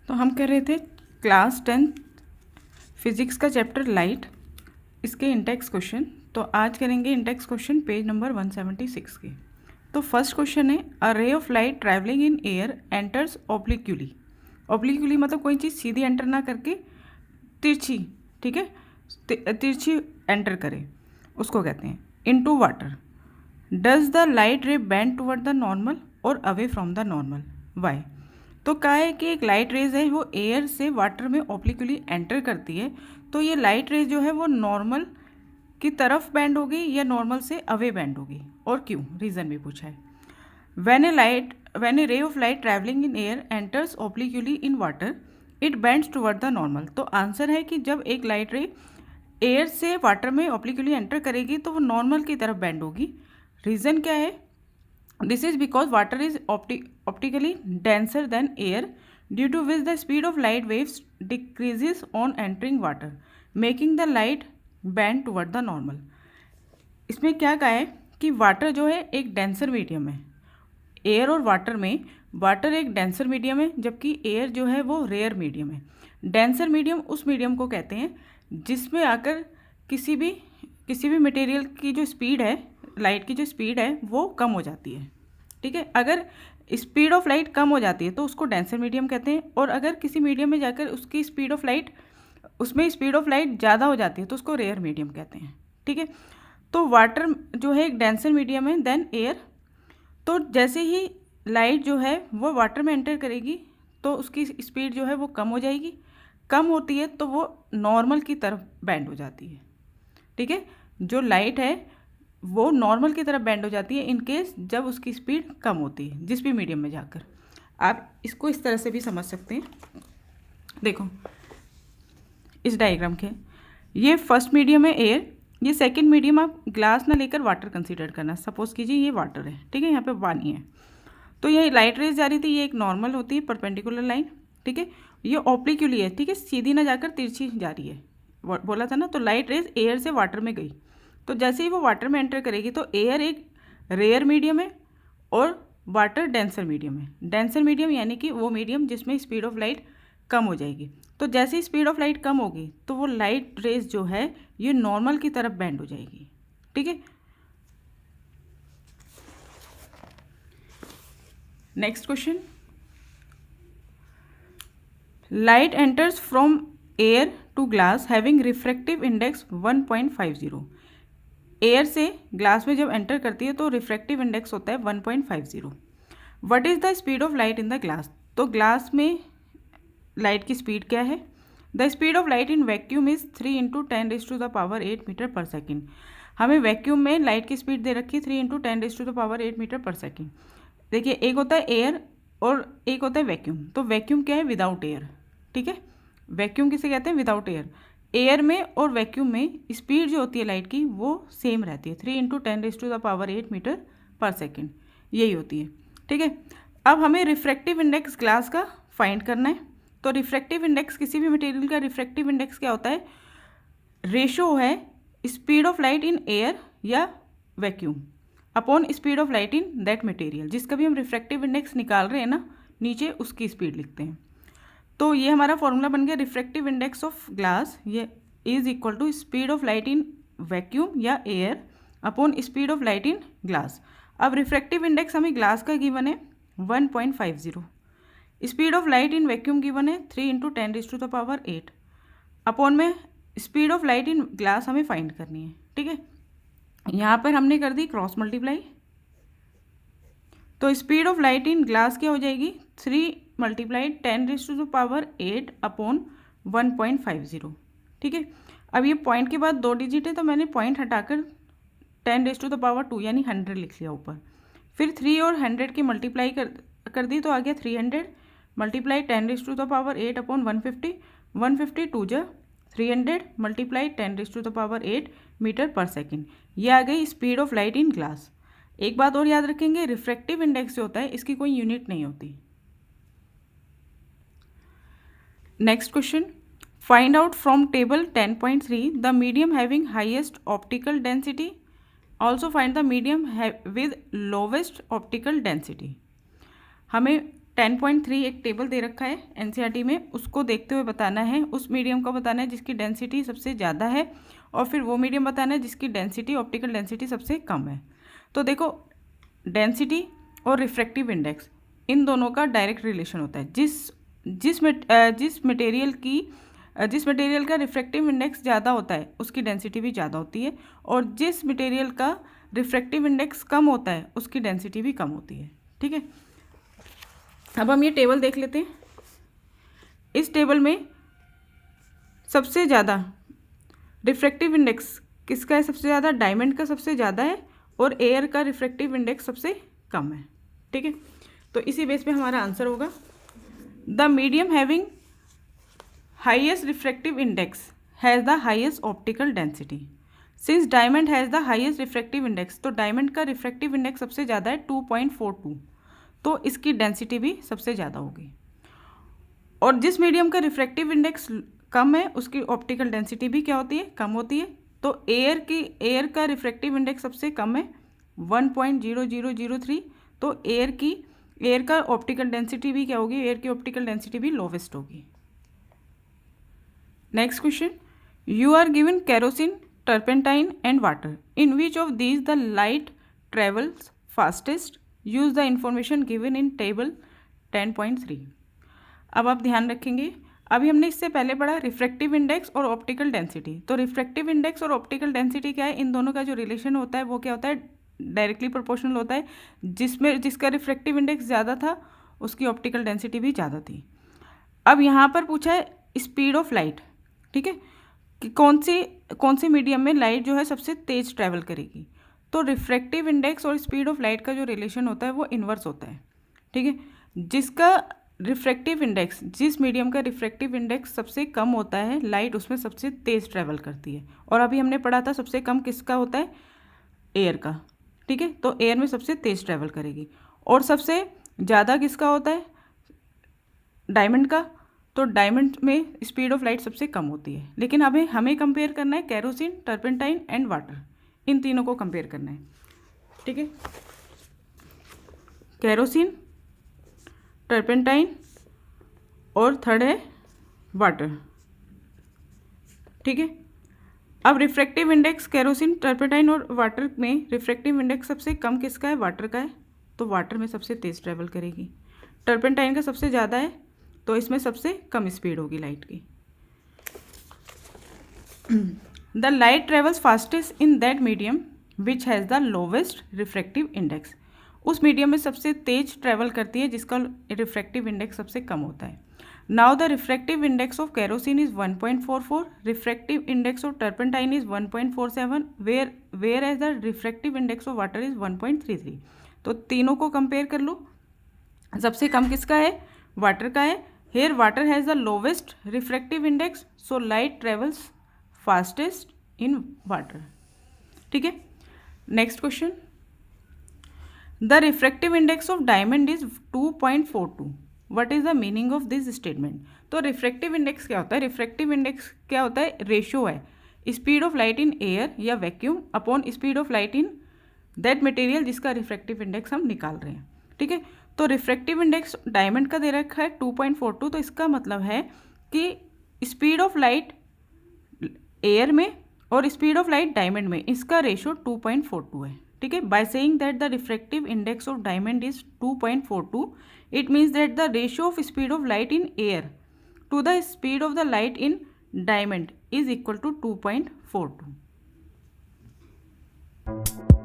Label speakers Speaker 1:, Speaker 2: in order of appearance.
Speaker 1: तो हम कर रहे थे क्लास 10 फिजिक्स का चैप्टर लाइट, इसके इंटेक्स क्वेश्चन। तो आज करेंगे इंटेक्स क्वेश्चन पेज नंबर 176 के। तो फर्स्ट क्वेश्चन है, a ray of light travelling in air enters obliquely. Obliquely मतलब कोई चीज़ सीधी एंटर ना करके तिरछी, ठीक है, तिरछी एंटर करे, उसको कहते हैं। Into water, does the light ray bend toward the normal और away from the normal, why. तो क्या है कि एक लाइट रेज है वो एयर से वाटर में ऑब्लिक्यूली एंटर करती है, तो ये लाइट रेज जो है वो नॉर्मल की तरफ बैंड होगी या नॉर्मल से अवे बैंड होगी, और क्यों, रीज़न भी पूछा है। when a ray of light traveling in air enters obliquely in water it bends toward the normal। तो आंसर है कि जब एक लाइट रे एयर से वाटर में ऑब्लिक्यूली एंटर करेगी तो वो नॉर्मल की तरफ बैंड होगी। रीज़न क्या है, this is because water is optically denser than air due to which the speed of light waves decreases on entering water making the light bend toward the normal. इसमें क्या कहा है कि वाटर जो है एक डेंसर मीडियम है, air और वाटर में वाटर एक डेंसर मीडियम है जबकि एयर जो है वो रेयर मीडियम है। डेंसर मीडियम उस मीडियम को कहते हैं जिसमें आकर किसी भी मटेरियल की जो स्पीड है, लाइट की जो स्पीड है वो कम हो जाती है, ठीक है। अगर स्पीड ऑफ लाइट कम हो जाती है तो उसको डेंसर मीडियम कहते हैं, और अगर किसी मीडियम में जाकर उसकी स्पीड ऑफ लाइट ज़्यादा हो जाती है तो उसको रेयर मीडियम कहते हैं, ठीक है। तो वाटर जो है एक डेंसर मीडियम है देन एयर। तो जैसे ही लाइट जो है वो वाटर में एंटर करेगी तो उसकी स्पीड जो है वो कम हो जाएगी, कम होती है तो वो नॉर्मल की तरफ बैंड हो जाती है, ठीक है। जो लाइट है वो नॉर्मल की तरफ बैंड हो जाती है इन केस जब उसकी स्पीड कम होती है जिस भी मीडियम में जाकर। आप इसको इस तरह से भी समझ सकते हैं। देखो इस डायग्राम के, ये फर्स्ट मीडियम है एयर, ये सेकंड मीडियम आप ग्लास ना लेकर वाटर कंसीडर करना। सपोज कीजिए ये वाटर है, ठीक है, यहाँ पे पानी है, तो ये लाइट रेज जा रही थी, ये एक नॉर्मल होती है परपेंडिकुलर लाइन, ठीक है। ये ऑब्लिक्यूली है, ठीक है, सीधी ना जाकर तिरछी जा रही है, बोला था ना। तो लाइट रेज एयर से वाटर में गई, तो जैसे ही वो वाटर में एंटर करेगी तो एयर एक रेयर मीडियम है और वाटर डेंसर मीडियम है। डेंसर मीडियम यानी कि वो मीडियम जिसमें स्पीड ऑफ लाइट कम हो जाएगी। तो जैसे ही स्पीड ऑफ लाइट कम होगी तो वो लाइट रेज जो है ये नॉर्मल की तरफ बैंड हो जाएगी, ठीक है। Next question, light enters from air to glass having refractive index 1.50। Air से ग्लास में जब एंटर करती है तो रिफ्रैक्टिव इंडेक्स होता है 1.50। What is the speed of light in the glass. तो ग्लास में लाइट की स्पीड क्या है। The speed of light in vacuum is 3 × 10⁸ metre per second. हमें वैक्यूम में लाइट की स्पीड दे रखी है 3 × 10⁸ मीटर पर सेकेंड। देखिए एक होता है एयर और एक होता है वैक्यूम। तो वैक्यूम क्या है, विदाउट एयर, ठीक है। वैक्यूम किसे कहते हैं, विदाउट एयर। एयर में और वैक्यूम में स्पीड जो होती है लाइट की वो सेम रहती है, 3 × 10⁸ मीटर पर सेकेंड, यही होती है, ठीक है। अब हमें रिफ्रैक्टिव इंडेक्स ग्लास का फाइंड करना है। तो रिफ्रैक्टिव इंडेक्स, किसी भी मटेरियल का रिफ्रैक्टिव इंडेक्स क्या होता है, रेशो है speed of light in air या vacuum upon speed of light in that material. जिसका भी हम रिफ्रैक्टिव इंडेक्स निकाल रहे हैं ना, नीचे उसकी स्पीड लिखते हैं। तो ये हमारा फॉर्मूला बन गया, रिफ्रैक्टिव इंडेक्स ऑफ ग्लास ये is equal to speed of light in vacuum या air upon speed of light in glass. अब रिफ्रैक्टिव इंडेक्स हमें ग्लास का गिवन है 1.50, speed of light in vacuum given है 3 × 10⁸ अपॉन में speed of light in glass हमें find करनी है, ठीक है। यहाँ पर हमने कर दी क्रॉस मल्टीप्लाई, तो speed of light in glass क्या हो जाएगी, 3 × 10⁸ अपॉन 1.50, ठीक है। अब ये पॉइंट के बाद 2 डिजिट है तो मैंने पॉइंट हटाकर 10⁻² यानी 100 लिख लिया ऊपर। फिर 3 और 100 की मल्टीप्लाई कर दी तो आ गया 300 मल्टीप्लाई 10⁸ अपॉन 150, 150 2 जा 300 मल्टीप्लाई 10⁸ मीटर पर सेकेंड। ये आ गई speed of light in glass. एक बात और याद रखेंगे, रिफ्रैक्टिव इंडेक्स जो होता है इसकी कोई यूनिट नहीं होती। Next question, find out from table 10.3 the medium having highest optical density, also find the medium with lowest optical density. हमें 10.3 एक टेबल दे रखा है एनसीईआरटी में, उसको देखते हुए बताना है, उस मीडियम का बताना है जिसकी डेंसिटी सबसे ज़्यादा है, और फिर वो मीडियम बताना है जिसकी डेंसिटी, ऑप्टिकल डेंसिटी सबसे कम है। तो देखो डेंसिटी और रिफ्रैक्टिव इंडेक्स इन दोनों का डायरेक्ट रिलेशन होता है। जिस मटेरियल का रिफ्रैक्टिव इंडेक्स ज़्यादा होता है उसकी डेंसिटी भी ज़्यादा होती है, और जिस मटेरियल का रिफ्रैक्टिव इंडेक्स कम होता है उसकी डेंसिटी भी कम होती है। ठीक है, अब हम ये टेबल देख लेते हैं। इस टेबल में सबसे ज़्यादा रिफ्रैक्टिव इंडेक्स किसका है? सबसे ज़्यादा डायमंड का सबसे ज़्यादा है, और एयर का रिफ्रैक्टिव इंडेक्स सबसे कम है। ठीक है, तो इसी बेस पे हमारा आंसर होगा the medium having highest refractive index has the highest optical density. Since diamond has the highest refractive index, तो डायमंड का रिफ्रैक्टिव इंडेक्स सबसे ज़्यादा है 2.42, तो इसकी डेंसिटी भी सबसे ज़्यादा होगी। और जिस मीडियम का रिफ्रैक्टिव इंडेक्स कम है उसकी ऑप्टिकल डेंसिटी भी क्या होती है? कम होती है। तो एयर का रिफ्रैक्टिव इंडेक्स सबसे कम है 1.0003, तो एयर का ऑप्टिकल डेंसिटी भी क्या होगी? एयर की ऑप्टिकल डेंसिटी भी लोवेस्ट होगी। Next question, you are given kerosene, turpentine and water, in which of these the light travels fastest, use the information given in table 10.3। अब आप ध्यान रखेंगे, अभी हमने इससे पहले पढ़ा रिफ्रैक्टिव इंडेक्स और ऑप्टिकल डेंसिटी। तो रिफ्रैक्टिव इंडेक्स और ऑप्टिकल डेंसिटी क्या है? इन दोनों का जो रिलेशन होता है वो क्या होता है? डायरेक्टली प्रोपोर्शनल होता है। जिसका रिफ्रैक्टिव इंडेक्स ज़्यादा था उसकी ऑप्टिकल डेंसिटी भी ज़्यादा थी। अब यहाँ पर पूछा है स्पीड ऑफ लाइट। ठीक है, कि कौन सी मीडियम में लाइट जो है सबसे तेज ट्रैवल करेगी। तो रिफ्रैक्टिव इंडेक्स और स्पीड ऑफ लाइट का जो रिलेशन होता है वो इन्वर्स होता है। ठीक है, जिस मीडियम का रिफ्रैक्टिव इंडेक्स सबसे कम होता है लाइट उसमें सबसे तेज ट्रैवल करती है। और अभी हमने पढ़ा था सबसे कम किसका होता है? एयर का। ठीक है, तो एयर में सबसे तेज ट्रैवल करेगी। और सबसे ज़्यादा किसका होता है? डायमंड का। तो डायमंड में स्पीड ऑफ लाइट सबसे कम होती है। लेकिन अभी हमें कंपेयर करना है केरोसिन, टर्पेंटाइन एंड वाटर, इन तीनों को कंपेयर करना है। ठीक है, केरोसिन, टर्पेंटाइन और थर्ड है वाटर। ठीक है, अब रिफ्रैक्टिव इंडेक्स केरोसिन, टर्पेंटाइन और वाटर में रिफ्रैक्टिव इंडेक्स सबसे कम किसका है? वाटर का है। तो वाटर में सबसे तेज ट्रैवल करेगी। टर्पेंटाइन का सबसे ज़्यादा है, तो इसमें सबसे कम स्पीड होगी लाइट की। The light travels fastest in that medium which has the lowest refractive index. उस मीडियम में सबसे तेज ट्रैवल करती है जिसका रिफ्रैक्टिव इंडेक्स सबसे कम होता है। Now the refractive index of kerosene is 1.44, refractive index of turpentine is 1.47, whereas the refractive index of water is 1.33। तो तीनों को कंपेयर कर लो, सबसे कम किसका है? वाटर का है। Here water has the lowest refractive index, so light travels fastest in water. ठीक है, next question, the refractive index of diamond is 2.42, what is the meaning of this statement. तो रिफ्रैक्टिव इंडेक्स क्या होता है? Refractive index क्या होता है? Ratio है speed of light in air या vacuum upon speed of light in that material जिसका रिफ्रैक्टिव इंडेक्स हम निकाल रहे हैं। ठीक है, तो रिफ्रैक्टिव इंडेक्स डायमंड का दे रखा है 2.42, तो इसका मतलब है कि स्पीड ऑफ लाइट एयर में और स्पीड ऑफ लाइट डायमंड में इसका रेशियो 2.42 है। ठीक है, by saying that the refractive index of diamond is 2.42, it means that the ratio of speed of light in air to the speed of the light in diamond is equal to 2.42।